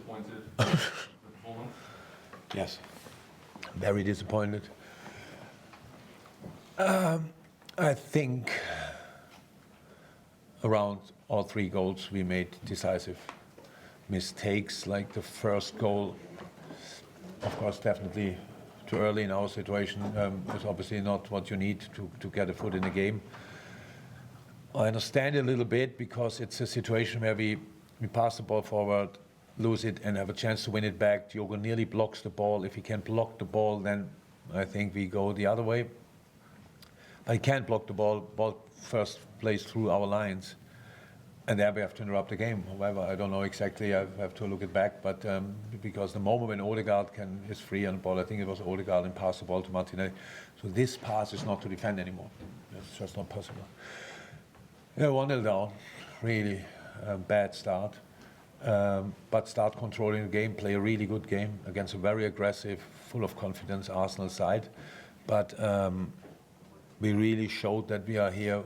disappointed with the performance? Yes, very disappointed. I think around all 3 goals we made decisive mistakes, like the first goal. Of course, definitely too early in our situation. Is obviously not what you need to get a foot in the game. I understand it a little bit because it's a situation where we pass the ball forward, lose it, and have a chance to win it back. Jurgen nearly blocks the ball. If he can block the ball, then I think we go the other way. But he can't block the ball first plays through our lines. And there we have to interrupt the game. However, I don't know exactly. I have to look it back. But because the moment when Odegaard is free on the ball, I think it was Odegaard and pass the ball to Martinelli. So this pass is not to defend anymore. It's just not possible. 1-0 down, really bad start. But start controlling the game, play a really good game against a very aggressive, full of confidence Arsenal side. But we really showed that we are here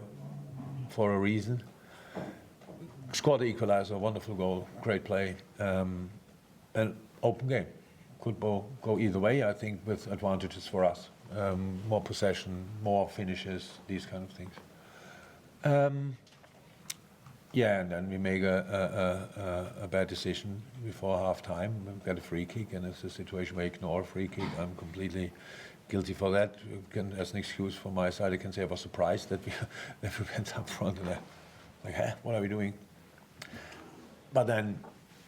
for a reason. Scored the equalizer, wonderful goal, great play, an open game. Could go either way, I think, with advantages for us. More possession, more finishes, these kind of things. Yeah, and then we make a bad decision before half-time. We get a free kick, and it's a situation where you ignore a free kick. I'm completely guilty for that. As an excuse from my side, I can say I was surprised that we went up front and like, what are we doing? But then,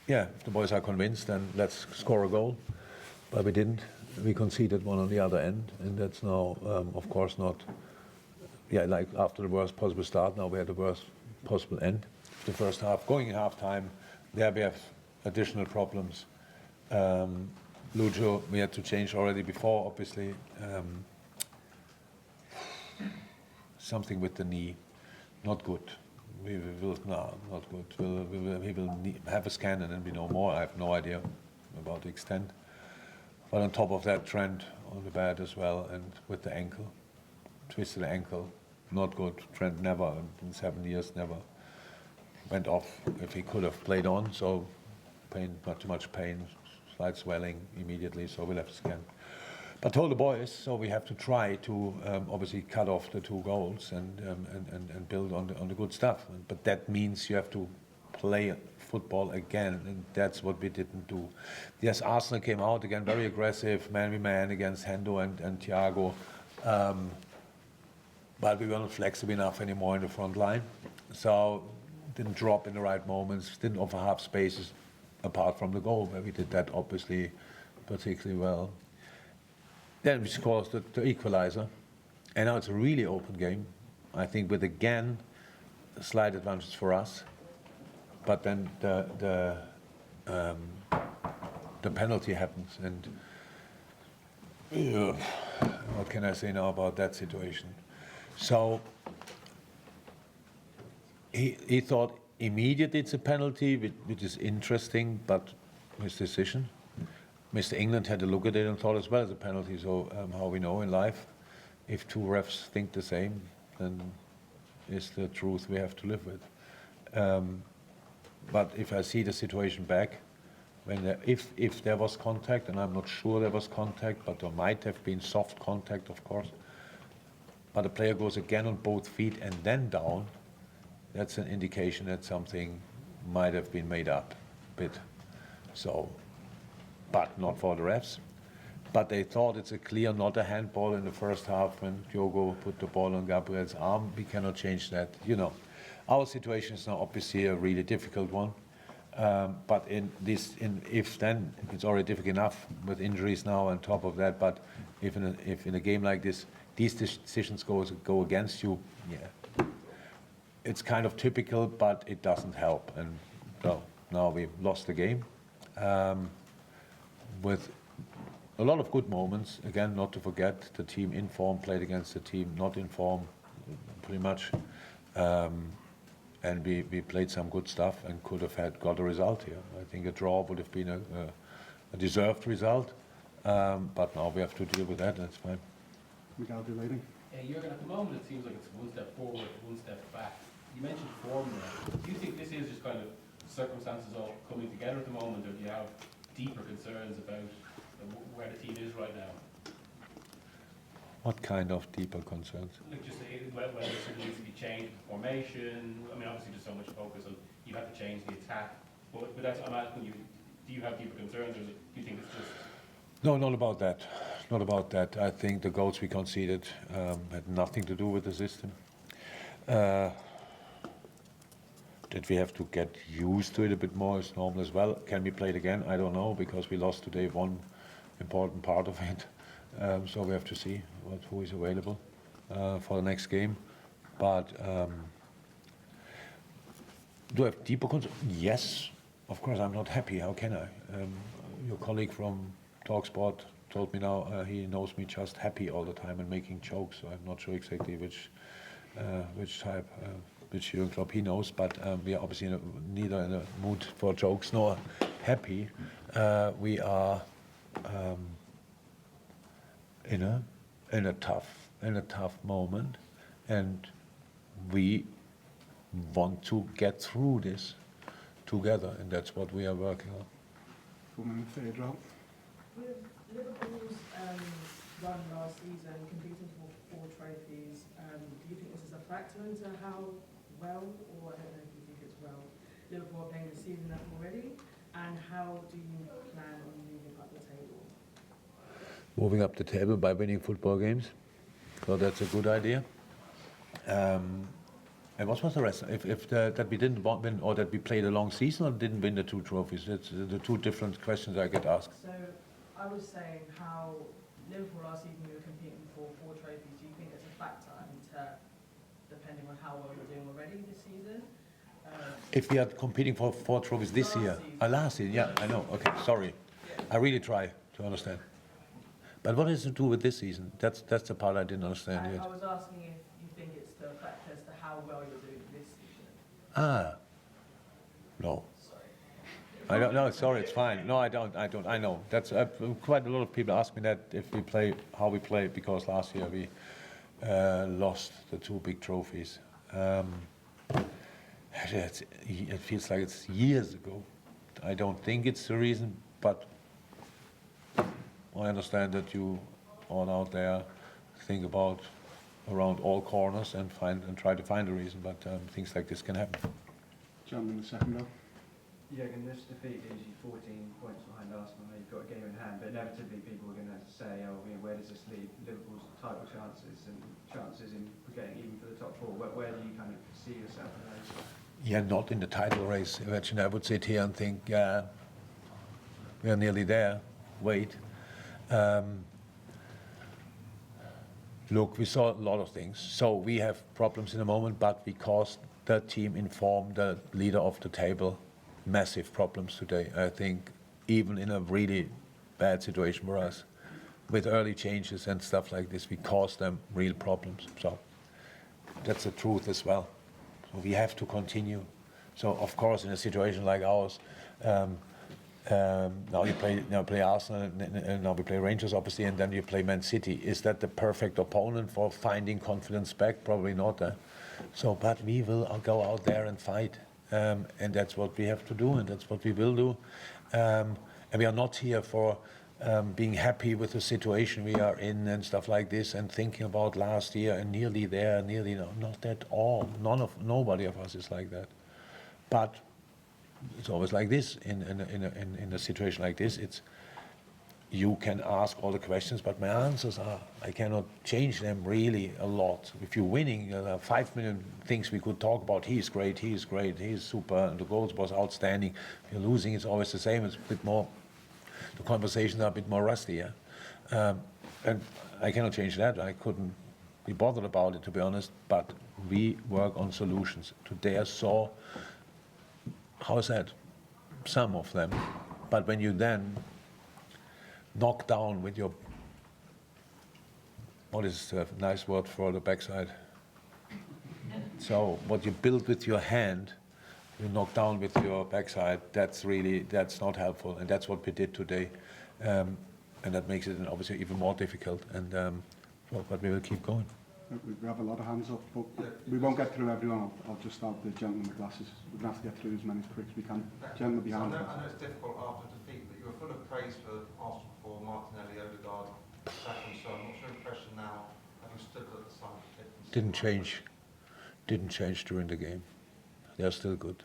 yeah, if the boys are convinced, then let's score a goal. But we didn't. We conceded one on the other end, and that's now, of course, not. Yeah, like after the worst possible start, now we had the worst possible end. The first half, going in half-time, there we have additional problems. Lujo, we had to change already before, obviously. Something with the knee, not good. Not good. He will have a scan and then we know more. I have no idea about the extent. But on top of that, Trent on the bad as well, and with the ankle, twisted ankle, not good. Trent never, in 7 years, never went off if he could have played on. So pain, not too much pain, slight swelling immediately, so we'll have to scan. But told the boys, so we have to try to obviously cut off the 2 goals and build on the good stuff. But that means you have to play football again, and that's what we didn't do. Yes, Arsenal came out again very aggressive, man-to-man against Hendo and Thiago. But we weren't flexible enough anymore in the front line. So didn't drop in the right moments, didn't offer half spaces apart from the goal, where we did that obviously particularly well. Then we scored the equalizer, and now it's a really open game. I think with again a slight advantage for us, but then the penalty happens, and what can I say now about that situation? So he thought immediately it's a penalty, which is interesting, but his decision. Mr. England had a look at it and thought as well as a penalty. So how we know in life, if 2 refs think the same, then it's the truth we have to live with. But if I see the situation back, when if there was contact, and I'm not sure there was contact, but there might have been soft contact, of course. But the player goes again on both feet and then down. That's an indication that something might have been made up a bit. So. But not for the refs. But they thought it's a clear, not a handball in the first half when Diogo put the ball on Gabriel's arm. We cannot change that. Our situation is now obviously a really difficult one. But if then it's already difficult enough with injuries now on top of that. But if in a game like this, these decisions go against you, yeah, it's kind of typical, but it doesn't help. And so now we've lost the game. With a lot of good moments, again, not to forget, the team in form played against the team not in form, pretty much. And we played some good stuff and could have got a result here. I think a draw would have been a deserved result, but now we have to deal with that, and it's fine. Miguel, relating? Jurgen, at the moment it seems like it's one step forward, one step back. You mentioned form there. Do you think this is just kind of circumstances all coming together at the moment, or do you have deeper concerns about where the team is right now? What kind of deeper concerns? Like just whether there needs to be change in formation. I mean, obviously, there's so much focus on you have to change the attack. But that's, I'm asking you, do you have deeper concerns, or do you think it's just? No, not about that. Not about that. I think the goals we conceded had nothing to do with the system. That we have to get used to it a bit more is normal as well. Can we play it again? I don't know, because we lost today one important part of it. So we have to see who is available for the next game. But do I have deeper concerns? Yes, of course. I'm not happy. How can I? Your colleague from TalkSport told me now he knows me just happy all the time and making jokes. So I'm not sure exactly which type, which Jurgen Klopp he knows. But we are obviously neither in a mood for jokes nor happy. We are in a tough moment, and we want to get through this together, and that's what we are working on. Woman third row. With Liverpool's run last season, competing for 4 trophies, do you think this is a factor into how well, or I don't know if you think it's well, Liverpool are playing this season already, and how do you plan on moving up the table? Moving up the table by winning football games, so that's a good idea. And what was the rest? That we didn't win, or that we played a long season, or didn't win the 2 trophies? That's the 2 different questions I get asked. So I was saying how Liverpool last season we were competing for 4 trophies. Do you think it's a factor into depending on how well you're doing already this season? If we are competing for 4 trophies this year, last season, yeah, I know. Okay, sorry. I really try to understand. But what has it to do with this season? That's the part I didn't understand yet. I was asking if you think it's the factor as to how well you're doing this season. No. Sorry. I don't know. Sorry, it's fine. No, I don't. I know. That's quite a lot of people ask me that if we play, how we play, because last year we lost the 2 big trophies. It feels like it's years ago. I don't think it's the reason, but I understand that you all out there think about around all corners and try to find a reason, but things like this can happen. John in the second row. Jurgen, this defeat leaves you 14 points behind Arsenal. You've got a game in hand, but inevitably people are going to say, oh, where does this leave Liverpool's title chances and chances in getting even for the top 4? Where do you kind of see yourself in those? Yeah, not in the title race. Imagine I would sit here and think, we are nearly there. Wait. Look, we saw a lot of things. So we have problems in the moment, but because the team informed the leader of the table, massive problems today. I think even in a really bad situation for us, with early changes and stuff like this, we caused them real problems. So that's the truth as well. So we have to continue. So of course, in a situation like ours, now you play Arsenal, and now we play Rangers, obviously, and then you play Man City. Is that the perfect opponent for finding confidence back? Probably not. So, but we will go out there and fight, and that's what we have to do, and that's what we will do. And we are not here for being happy with the situation we are in and stuff like this, and thinking about last year and nearly there, nearly no, not at all. Nobody of us is like that. But it's always like this in a situation like this. It's you can ask all the questions, but my answers are I cannot change them really a lot. If you're winning, there are 5 million things we could talk about. He's great, he's super, and the goals was outstanding. If you're losing, it's always the same. It's a bit more. The conversations are a bit more rusty, and I cannot change that. I couldn't be bothered about it, to be honest. But we work on solutions. Today I saw. How's that? Some of them. But when you then knock down with your, what is a nice word for the backside? So what you build with your hand, you knock down with your backside, that's not helpful. And that's what we did today. And that makes it obviously even more difficult. And but we will keep going. We have a lot of hands up, but we won't get through everyone. I'll just start the gentleman with glasses. We're going to have to get through as many as quick as we can. Gentleman behind. I know it's difficult after defeat, but you were full of praise for Arsenal before, Martinelli, Odegaard, Saka and so on. What's your impression now, having stood at the side of it? Didn't change. Didn't change during the game. They're still good.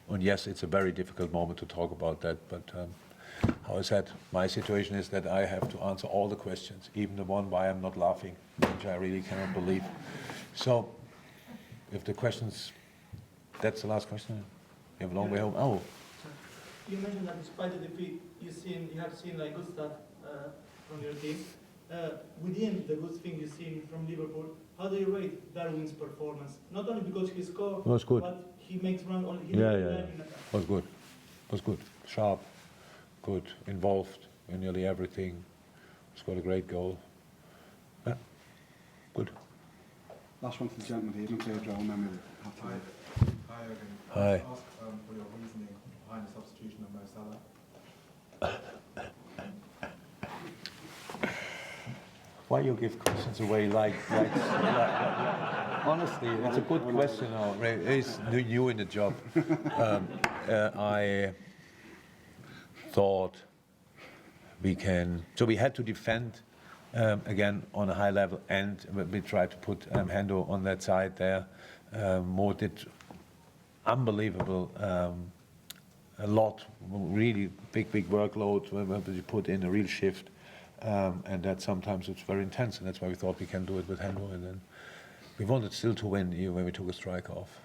And yes, it's a very difficult moment to talk about that, but how I said, my situation is that I have to answer all the questions, even the one why I'm not laughing, which I really cannot believe. So, if the questions, that's the last question. You have a long way home. Oh, You mentioned that despite the defeat, you have seen like good stuff from your team. Within the good thing you've seen from Liverpool, how do you rate Darwin's performance? Not only because he scored, it was good. but he makes run on. Yeah. Was good. Was good. Sharp, good, involved in nearly everything. Scored a great goal. Yeah, good. Last one to the gentleman here in the third row, and then we'll have to... Hi, Jurgen. Hi. Can I ask for your reasoning behind the substitution of Mo Salah? Why you give questions away like honestly, it's a good question. Now, he's new in the job. I thought we can. So we had to defend again on a high level, and we tried to put Hendo on that side there. Mo did unbelievable. A lot, really big workload. Where you put in a real shift. And that sometimes it's very intense, and that's why we thought we can do it with Hendo. And then we wanted still to win when we took a striker off.